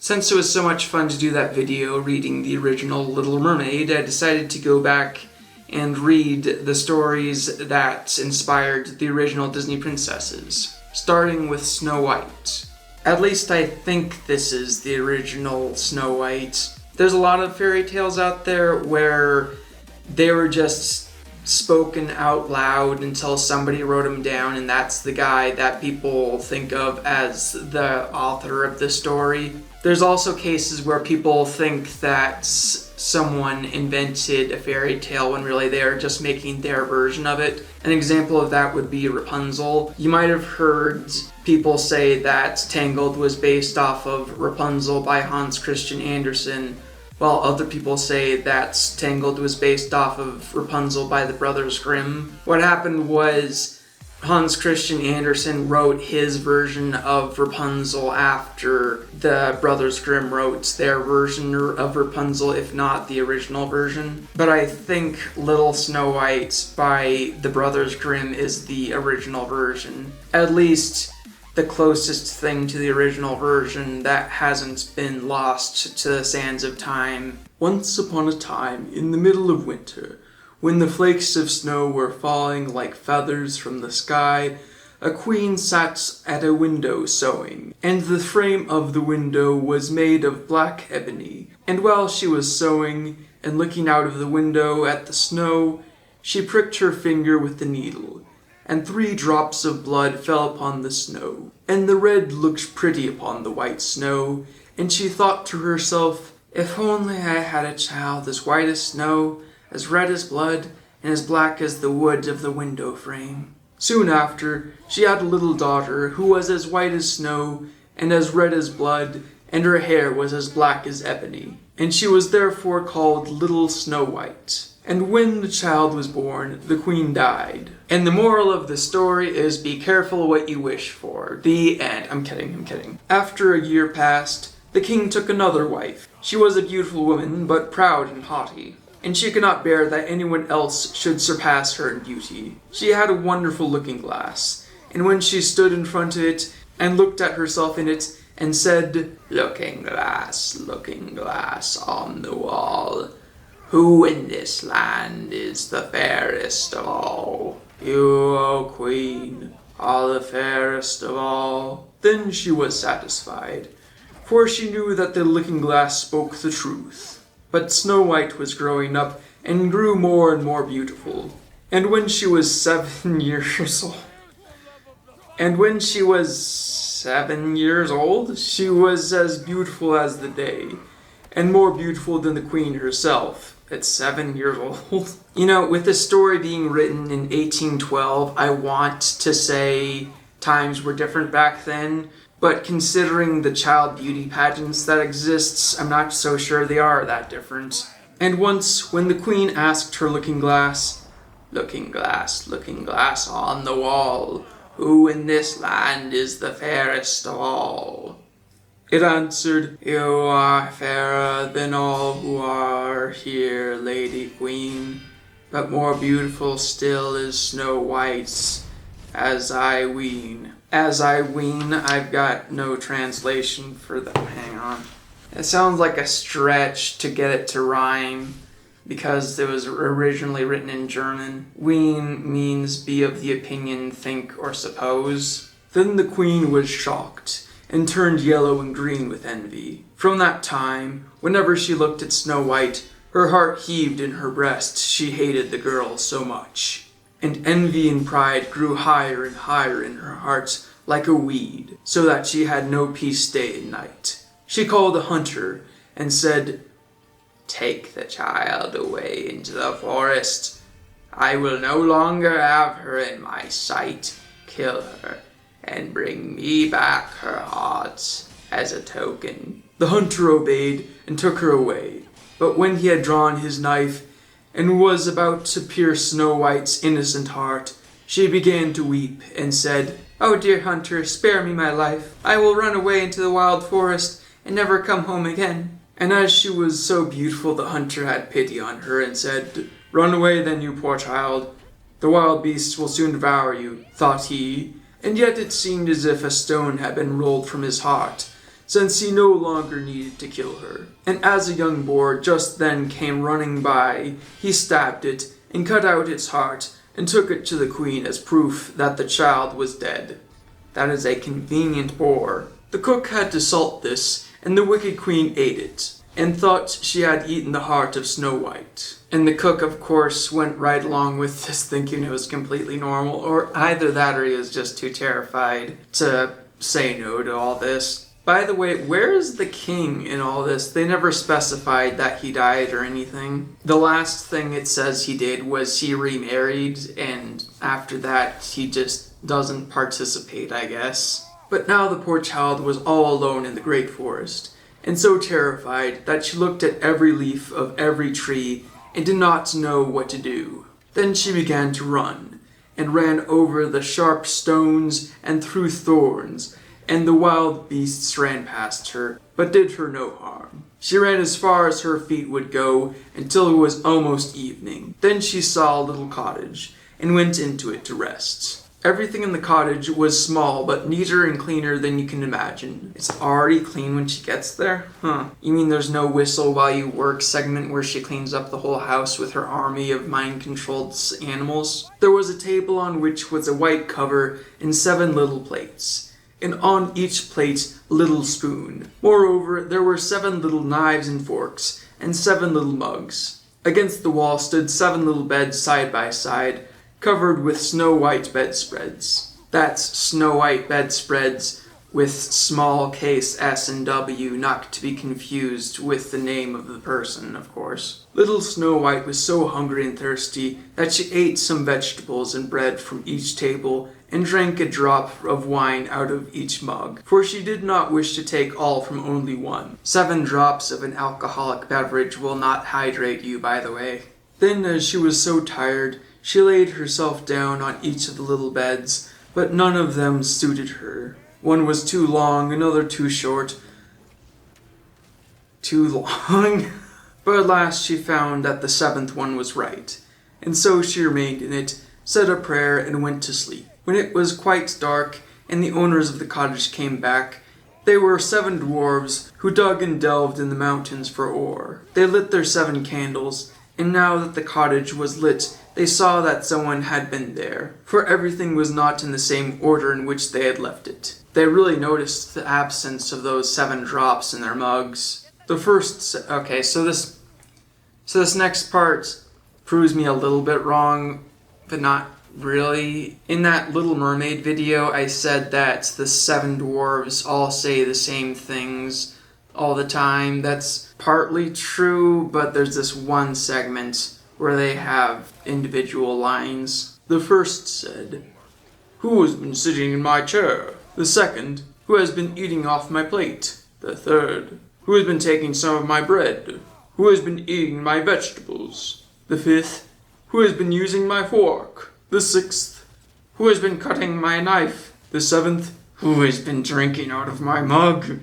Since it was so much fun to do that video reading the original Little Mermaid, I decided to go back and read the stories that inspired the original Disney princesses, starting with Snow White. At least I think this is the original Snow White. There's a lot of fairy tales out there where they were just spoken out loud until somebody wrote them down, and that's the guy that people think of as the author of the story. There's also cases where people think that someone invented a fairy tale when really they are just making their version of it. An example of that would be Rapunzel. You might have heard people say that Tangled was based off of Rapunzel by Hans Christian Andersen, while other people say that Tangled was based off of Rapunzel by the Brothers Grimm. What happened was Hans Christian Andersen wrote his version of Rapunzel after the Brothers Grimm wrote their version of Rapunzel, if not the original version. But I think Little Snow White by the Brothers Grimm is the original version. At least the closest thing to the original version that hasn't been lost to the sands of time. Once upon a time, in the middle of winter, when the flakes of snow were falling like feathers from the sky, a queen sat at a window sewing, and the frame of the window was made of black ebony. And while she was sewing and looking out of the window at the snow, she pricked her finger with the needle, and 3 drops of blood fell upon the snow. And the red looked pretty upon the white snow, and she thought to herself, "If only I had a child as white as snow, as red as blood, and as black as the wood of the window frame." Soon after, she had a little daughter who was as white as snow, and as red as blood, and her hair was as black as ebony. And she was therefore called Little Snow White. And when the child was born, the queen died. And the moral of the story is be careful what you wish for. The end. I'm kidding. After a year passed, the king took another wife. She was a beautiful woman, but proud and haughty, and she could not bear that anyone else should surpass her in beauty. She had a wonderful looking glass, and when she stood in front of it and looked at herself in it and said, looking glass on the wall, who in this land is the fairest of all? You, O queen, are the fairest of all." Then she was satisfied, for she knew that the looking glass spoke the truth. But Snow White was growing up and grew more and more beautiful. And when she was 7 years old, she was as beautiful as the day, and more beautiful than the queen herself. At 7 years old. You know, with the story being written in 1812, I want to say times were different back then, but considering the child beauty pageants that exists, I'm not so sure they are that different. And once, when the queen asked her looking glass on the wall, who in this land is the fairest of all? It answered, "You are fairer than all who are here, Lady Queen, but more beautiful still is Snow White's, as I ween." As I ween, I've got no translation for that. Hang on. It sounds like a stretch to get it to rhyme, because it was originally written in German. Ween means be of the opinion, think, or suppose. Then the queen was shocked, and turned yellow and green with envy. From that time, whenever she looked at Snow White, her heart heaved in her breast, she hated the girl so much. And envy and pride grew higher and higher in her heart like a weed, so that she had no peace day and night. She called a hunter and said, "Take the child away into the forest. I will no longer have her in my sight. Kill her, and bring me back her heart as a token." The hunter obeyed and took her away, but when he had drawn his knife and was about to pierce Snow White's innocent heart, she began to weep and said, "Oh, dear hunter, spare me my life. I will run away into the wild forest and never come home again." And as she was so beautiful, the hunter had pity on her and said, "Run away then, you poor child. The wild beasts will soon devour you," thought he. And yet it seemed as if a stone had been rolled from his heart, since he no longer needed to kill her. And as a young boar just then came running by, he stabbed it and cut out its heart and took it to the queen as proof that the child was dead. That is a convenient boar. The cook had to salt this, and the wicked queen ate it, and thought she had eaten the heart of Snow White. And the cook, of course, went right along with this, thinking it was completely normal, or either that or he was just too terrified to say no to all this. By the way, where is the king in all this? They never specified that he died or anything. The last thing it says he did was he remarried, and after that he just doesn't participate, I guess. But now the poor child was all alone in the great forest, and so terrified that she looked at every leaf of every tree and did not know what to do. Then she began to run, and ran over the sharp stones and through thorns, and the wild beasts ran past her, but did her no harm. She ran as far as her feet would go until it was almost evening. Then she saw a little cottage, and went into it to rest. Everything in the cottage was small, but neater and cleaner than you can imagine. It's already clean when she gets there? Huh. You mean there's no whistle while you work segment where she cleans up the whole house with her army of mind-controlled animals? There was a table on which was a white cover and 7 little plates, and on each plate a little spoon. Moreover, there were 7 little knives and forks, and 7 little mugs. Against the wall stood 7 little beds side by side, covered with snow white bedspreads. That's Snow White bedspreads with small case S and W, not to be confused with the name of the person, of course. Little Snow White was so hungry and thirsty that she ate some vegetables and bread from each table and drank a drop of wine out of each mug, for she did not wish to take all from only one. 7 drops of an alcoholic beverage will not hydrate you, by the way. Then, as she was so tired, she laid herself down on each of the little beds, but none of them suited her. One was too long, another too short. Too long? But at last she found that the 7th one was right, and so she remained in it, said a prayer, and went to sleep. When it was quite dark, and the owners of the cottage came back, they were 7 dwarves who dug and delved in the mountains for ore. They lit their 7 candles, and now that the cottage was lit, they saw that someone had been there, for everything was not in the same order in which they had left it. They really noticed the absence of those 7 drops in their mugs. The first... Okay, so this next part proves me a little bit wrong, but not really. In that Little Mermaid video, I said that the 7 dwarves all say the same things all the time. That's partly true, but there's this one segment where they have individual lines. The first said, "Who has been sitting in my chair?" The second, "Who has been eating off my plate?" The third, "Who has been taking some of my bread?" "Who has been eating my vegetables?" The fifth, "Who has been using my fork?" The sixth, "Who has been cutting my knife?" The seventh, "Who has been drinking out of my mug?"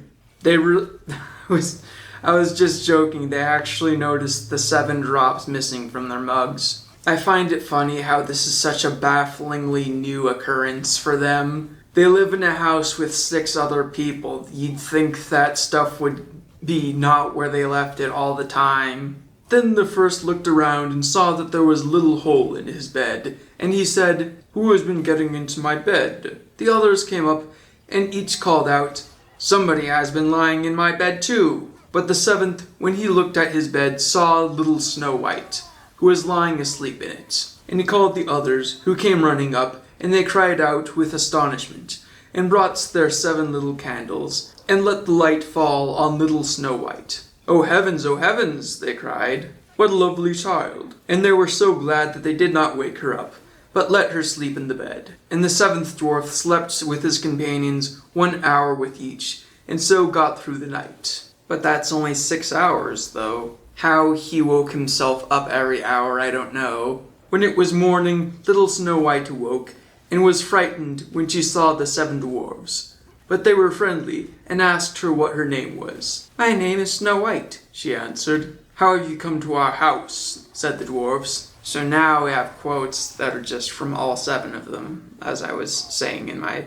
I was just joking. They actually noticed the 7 drops missing from their mugs. I find it funny how this is such a bafflingly new occurrence for them. They live in a house with 6 other people. You'd think that stuff would be not where they left it all the time. Then the first looked around and saw that there was a little hole in his bed, and he said, "Who has been getting into my bed?" The others came up, and each called out, "Somebody has been lying in my bed too." But the 7th, when he looked at his bed, saw little Snow White, who was lying asleep in it. And he called the others, who came running up, and they cried out with astonishment, and brought their 7 little candles, and let the light fall on little Snow White. "Oh heavens," they cried. "What a lovely child." And they were so glad that they did not wake her up, but let her sleep in the bed. And the 7th dwarf slept with his companions 1 hour with each, and so got through the night. But that's only 6 hours, though. How he woke himself up every hour, I don't know. When it was morning, little Snow White awoke, and was frightened when she saw the 7 dwarves. But they were friendly, and asked her what her name was. "My name is Snow White," she answered. "How have you come to our house?" said the dwarves. So now we have quotes that are just from all 7 of them, as I was saying in my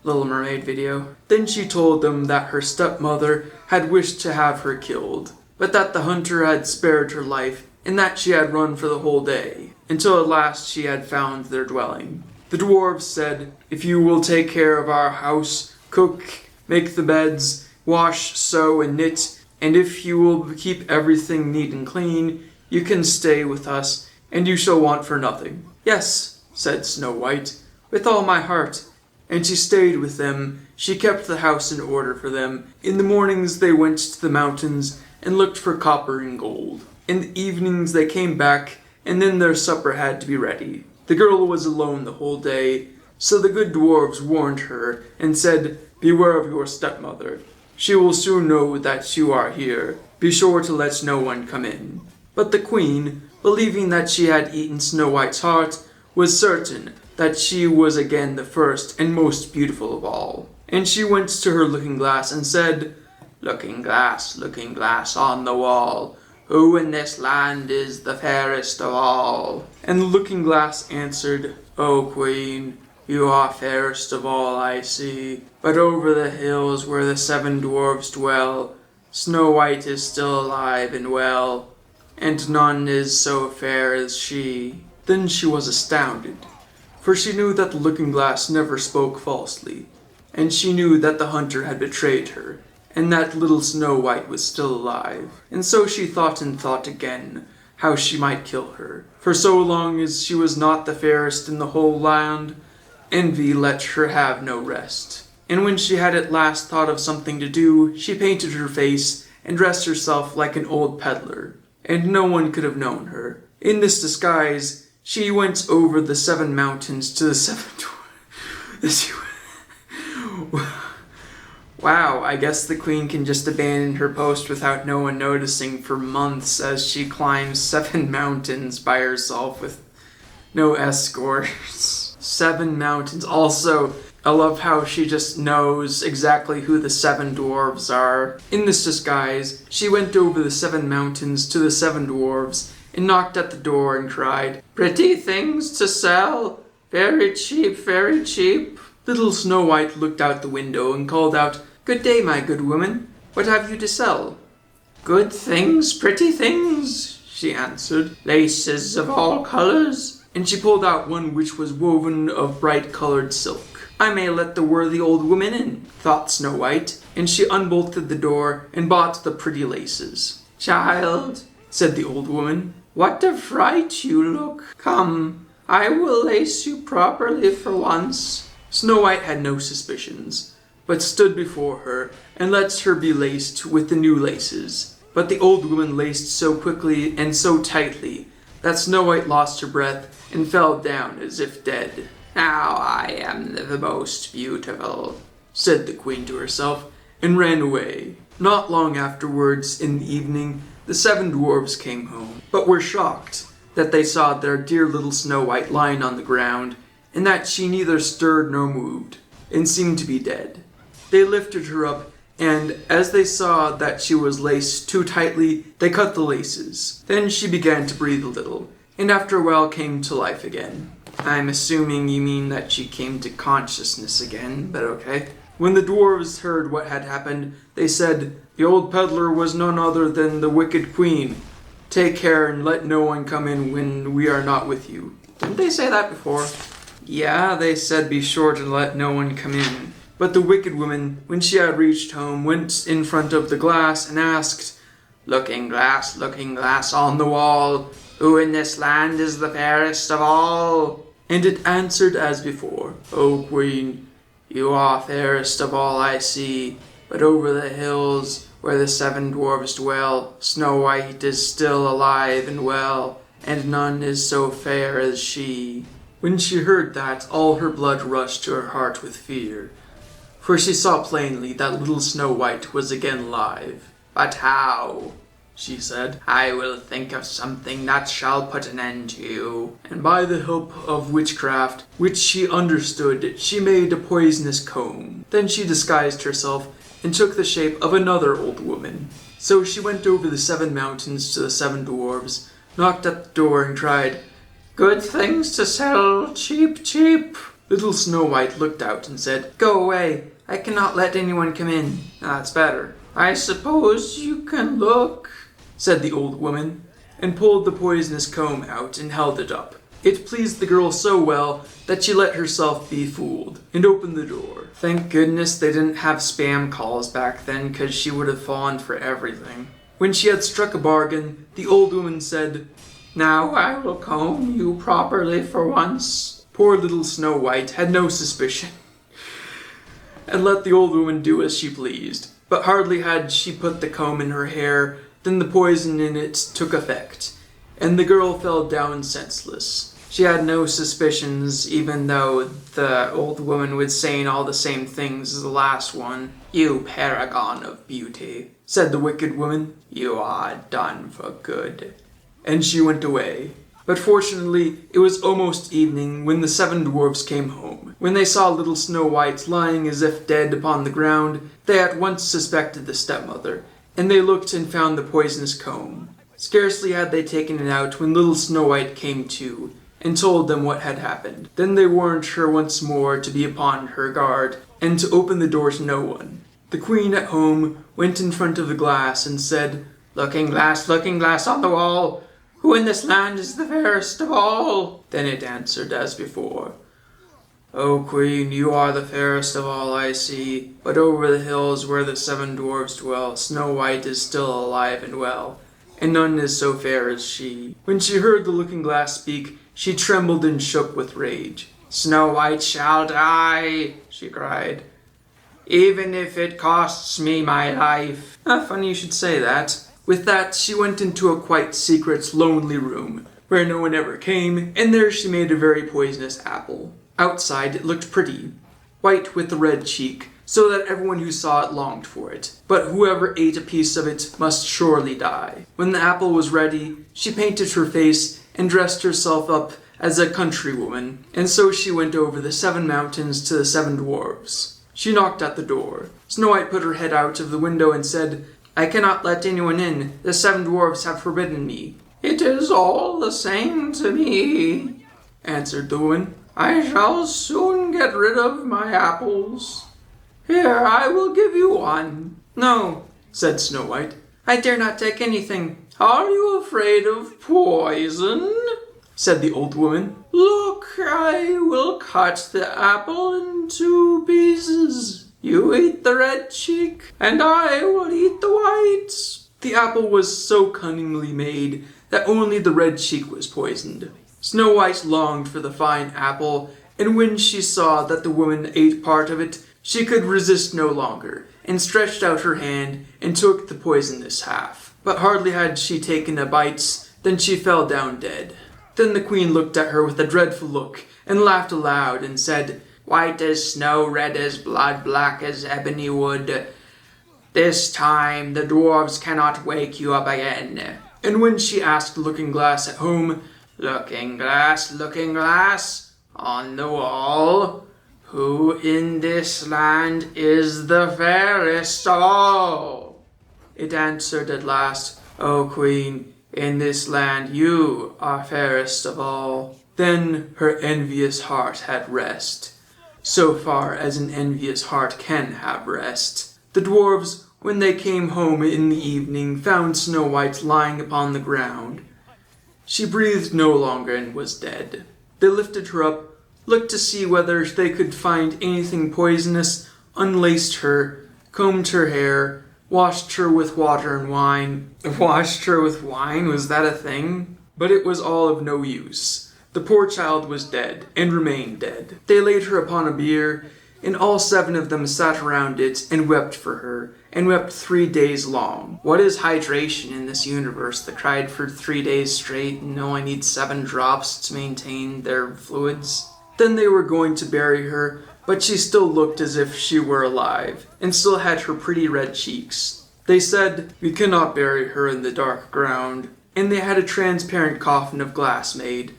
Little Mermaid video. Then she told them that her stepmother had wished to have her killed, but that the hunter had spared her life and that she had run for the whole day, until at last she had found their dwelling. The dwarves said, "If you will take care of our house, cook, make the beds, wash, sew, and knit, and if you will keep everything neat and clean, you can stay with us, and you shall want for nothing." "Yes," said Snow White, "with all my heart." And she stayed with them. She kept the house in order for them. In the mornings they went to the mountains and looked for copper and gold. In the evenings they came back, and then their supper had to be ready. The girl was alone the whole day, so the good dwarves warned her and said, "Beware of your stepmother. She will soon know that you are here. Be sure to let no one come in." But the queen, believing that she had eaten Snow White's heart, was certain that she was again the first and most beautiful of all. And she went to her looking-glass and said, looking glass on the wall, who in this land is the fairest of all?" And the looking-glass answered, "O queen, you are fairest of all I see, but over the hills where the 7 dwarves dwell, Snow White is still alive and well, and none is so fair as she." Then she was astounded, for she knew that the looking-glass never spoke falsely, and she knew that the hunter had betrayed her, and that little Snow White was still alive. And so she thought and thought again how she might kill her, for so long as she was not the fairest in the whole land, envy let her have no rest. And when she had at last thought of something to do, she painted her face and dressed herself like an old peddler, and no one could have known her. In this disguise, she went over the 7 mountains to the 7 dwarves. Wow, I guess the queen can just abandon her post without no one noticing for months as she climbs 7 mountains by herself with no escorts. 7 mountains. Also, I love how she just knows exactly who the 7 dwarves are. In this disguise, she went over the 7 mountains to the 7 dwarves and knocked at the door and cried, "Pretty things to sell, very cheap, very cheap." Little Snow White looked out the window and called out, "Good day, my good woman. What have you to sell?" "Good things, pretty things," she answered. "Laces of all colors." And she pulled out one which was woven of bright-colored silk. "I may let the worthy old woman in," thought Snow White, and she unbolted the door and bought the pretty laces. "Child," said the old woman, "what a fright you look. Come, I will lace you properly for once." Snow White had no suspicions, but stood before her and let her be laced with the new laces. But the old woman laced so quickly and so tightly that Snow White lost her breath and fell down as if dead. "Now I am the most beautiful," said the queen to herself, and ran away. Not long afterwards, in the evening, the 7 dwarves came home, but were shocked that they saw their dear little Snow White lying on the ground, and that she neither stirred nor moved, and seemed to be dead. They lifted her up, and as they saw that she was laced too tightly, they cut the laces. Then she began to breathe a little, and after a while came to life again. I'm assuming you mean that she came to consciousness again, but okay. When the dwarves heard what had happened, they said, "The old peddler was none other than the wicked queen. Take care and let no one come in when we are not with you." Didn't they say that before? Yeah, they said be sure to let no one come in. But the wicked woman, when she had reached home, went in front of the glass and asked, looking glass on the wall, who in this land is the fairest of all?" And it answered as before, "O queen, you are fairest of all I see, but over the hills where the 7 dwarves dwell, Snow White is still alive and well, and none is so fair as she." When she heard that, all her blood rushed to her heart with fear, for she saw plainly that little Snow White was again alive. "But how?" she said. "I will think of something that shall put an end to you." And by the help of witchcraft, which she understood, she made a poisonous comb. Then she disguised herself and took the shape of another old woman. So she went over the 7 mountains to the 7 dwarves, knocked at the door and cried, "Good things to sell, cheap, cheap." Little Snow White looked out and said, "Go away, I cannot let anyone come in." "That's better." "I suppose you can look," said the old woman, and pulled the poisonous comb out and held it up. It pleased the girl so well that she let herself be fooled, and opened the door. Thank goodness they didn't have spam calls back then, 'cause she would have fallen for everything. When she had struck a bargain, the old woman said, "Now I will comb you properly for once." Poor little Snow White had no suspicion, and let the old woman do as she pleased. But hardly had she put the comb in her hair than the poison in it took effect, and the girl fell down senseless. She had no suspicions, even though the old woman was saying all the same things as the last one. "You paragon of beauty," said the wicked woman. "You are done for good." And she went away. But fortunately, it was almost evening when the 7 dwarfs came home. When they saw little Snow White lying as if dead upon the ground, they at once suspected the stepmother, and they looked and found the poisonous comb. Scarcely had they taken it out when little Snow White came to, and told them what had happened. Then they warned her once more to be upon her guard, and to open the door to no one. The queen at home went in front of the glass and said, looking glass on the wall, who in this land is the fairest of all?" Then it answered as before, "O queen, you are the fairest of all I see, but over the hills where the 7 dwarfs dwell, Snow White is still alive and well, and none is so fair as she." When she heard the looking glass speak, she trembled and shook with rage. "Snow White shall die," she cried, "even if it costs me my life." Funny you should say that. With that, she went into a quite secret, lonely room, where no one ever came, and there she made a very poisonous apple. Outside, it looked pretty, white with a red cheek, so that everyone who saw it longed for it. But whoever ate a piece of it must surely die. When the apple was ready, she painted her face and dressed herself up as a countrywoman, and so she went over the 7 mountains to the 7 dwarfs. She knocked at the door. Snow White put her head out of the window and said, "I cannot let anyone in. The 7 dwarfs have forbidden me." "It is all the same to me," answered the woman. "I shall soon get rid of my apples. Here, I will give you one." "No," said Snow White. "I dare not take anything." "Are you afraid of poison?" said the old woman. "Look, I will cut the apple in 2 pieces. You eat the red cheek, and I will eat the white." The apple was so cunningly made that only the red cheek was poisoned. Snow White longed for the fine apple, and when she saw that the woman ate part of it, she could resist no longer, and stretched out her hand and took the poisonous half. But hardly had she taken a bite than she fell down dead. Then the queen looked at her with a dreadful look, and laughed aloud, and said, "White as snow, red as blood, black as ebony wood. This time the dwarves cannot wake you up again." And when she asked Looking Glass at home, looking glass on the wall, who in this land is the fairest of all?" It answered at last, "O queen, in this land you are fairest of all." Then her envious heart had rest, so far as an envious heart can have rest. The dwarves, when they came home in the evening, found Snow White lying upon the ground. She breathed no longer and was dead. They lifted her up, looked to see whether they could find anything poisonous, unlaced her, combed her hair, washed her with water and wine. Washed her with wine? Was that a thing? But it was all of no use. The poor child was dead, and remained dead. They laid her upon a bier, and all 7 of them sat around it and wept for her, and wept 3 days long. What is hydration in this universe that cried for 3 days straight and only needs 7 drops to maintain their fluids? Then they were going to bury her, but she still looked as if she were alive, and still had her pretty red cheeks. They said, "We cannot bury her in the dark ground," and they had a transparent coffin of glass made,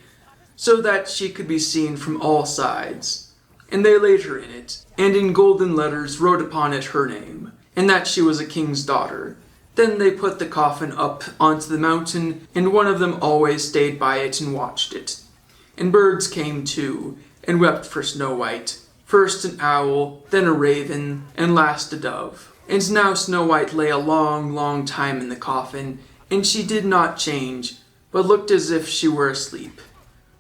so that she could be seen from all sides. And they laid her in it, and in golden letters wrote upon it her name, and that she was a king's daughter. Then they put the coffin up onto the mountain, and one of them always stayed by it and watched it. And birds came too, and wept for Snow White. First an owl, then a raven, and last a dove. And now Snow White lay a long, long time in the coffin, and she did not change, but looked as if she were asleep.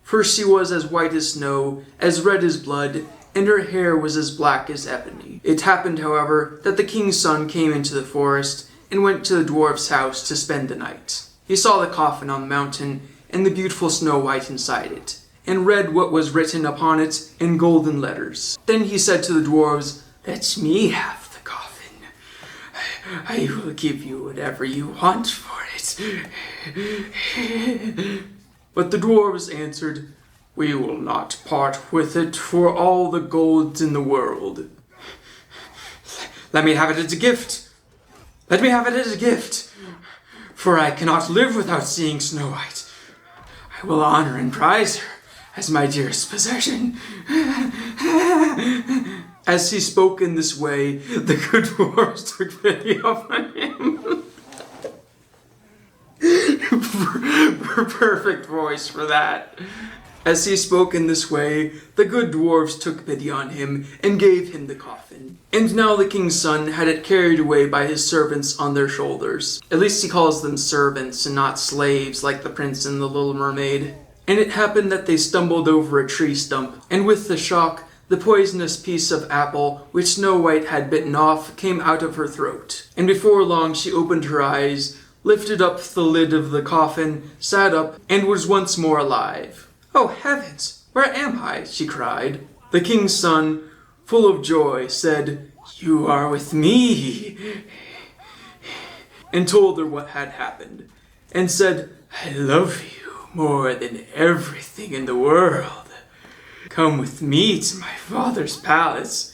First she was as white as snow, as red as blood, and her hair was as black as ebony. It happened, however, that the king's son came into the forest and went to the dwarf's house to spend the night. He saw the coffin on the mountain and the beautiful Snow White inside it, and read what was written upon it in golden letters. Then he said to the dwarves, "Let me have the coffin. I will give you whatever you want for it." But the dwarves answered, "We will not part with it for all the golds in the world." "Let me have it as a gift. Let me have it as a gift, for I cannot live without seeing Snow White. I will honor and prize her as my dearest possession." As he spoke in this way, the good dwarves took pity upon him. Perfect voice for that. As he spoke in this way, the good dwarves took pity on him and gave him the coffin. And now the king's son had it carried away by his servants on their shoulders. At least he calls them servants and not slaves like the prince in The Little Mermaid. And it happened that they stumbled over a tree stump, and with the shock, the poisonous piece of apple which Snow White had bitten off came out of her throat. And before long she opened her eyes, lifted up the lid of the coffin, sat up, and was once more alive. "Oh heavens, where am I?" she cried. The king's son, full of joy, said, "You are with me," and told her what had happened, and said, "I love you more than everything in the world. Come with me to my father's palace.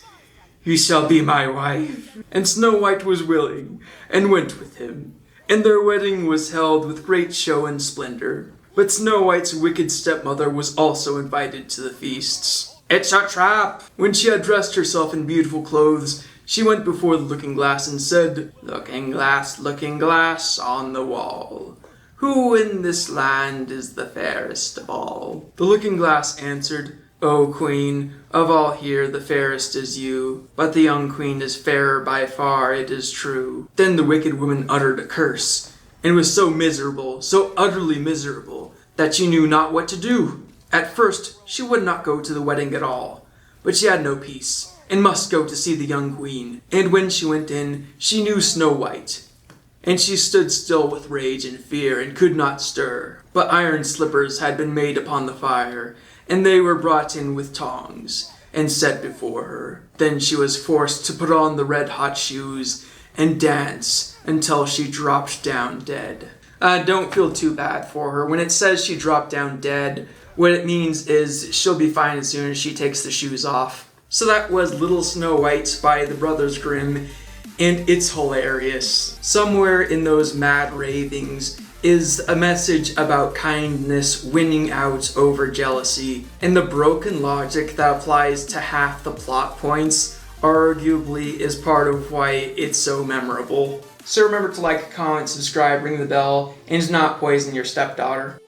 You shall be my wife." And Snow White was willing, and went with him, and their wedding was held with great show and splendor. But Snow White's wicked stepmother was also invited to the feasts. "It's a trap!" When she had dressed herself in beautiful clothes, she went before the looking glass and said, looking glass on the wall, who in this land is the fairest of all?" The looking glass answered, "O queen, of all here the fairest is you, but the young queen is fairer by far, it is true." Then the wicked woman uttered a curse, and was so miserable, so utterly miserable, that she knew not what to do. At first she would not go to the wedding at all, but she had no peace, and must go to see the young queen. And when she went in, she knew Snow White, and she stood still with rage and fear, and could not stir. But iron slippers had been made upon the fire, and they were brought in with tongs, and set before her. Then she was forced to put on the red-hot shoes, and dance until she dropped down dead. Don't feel too bad for her. When it says she dropped down dead, what it means is she'll be fine as soon as she takes the shoes off. So that was Little Snow White by the Brothers Grimm, and it's hilarious. Somewhere in those mad ravings is a message about kindness winning out over jealousy, and the broken logic that applies to half the plot points arguably is part of why it's so memorable. So remember to like, comment, subscribe, ring the bell, and not poison your stepdaughter.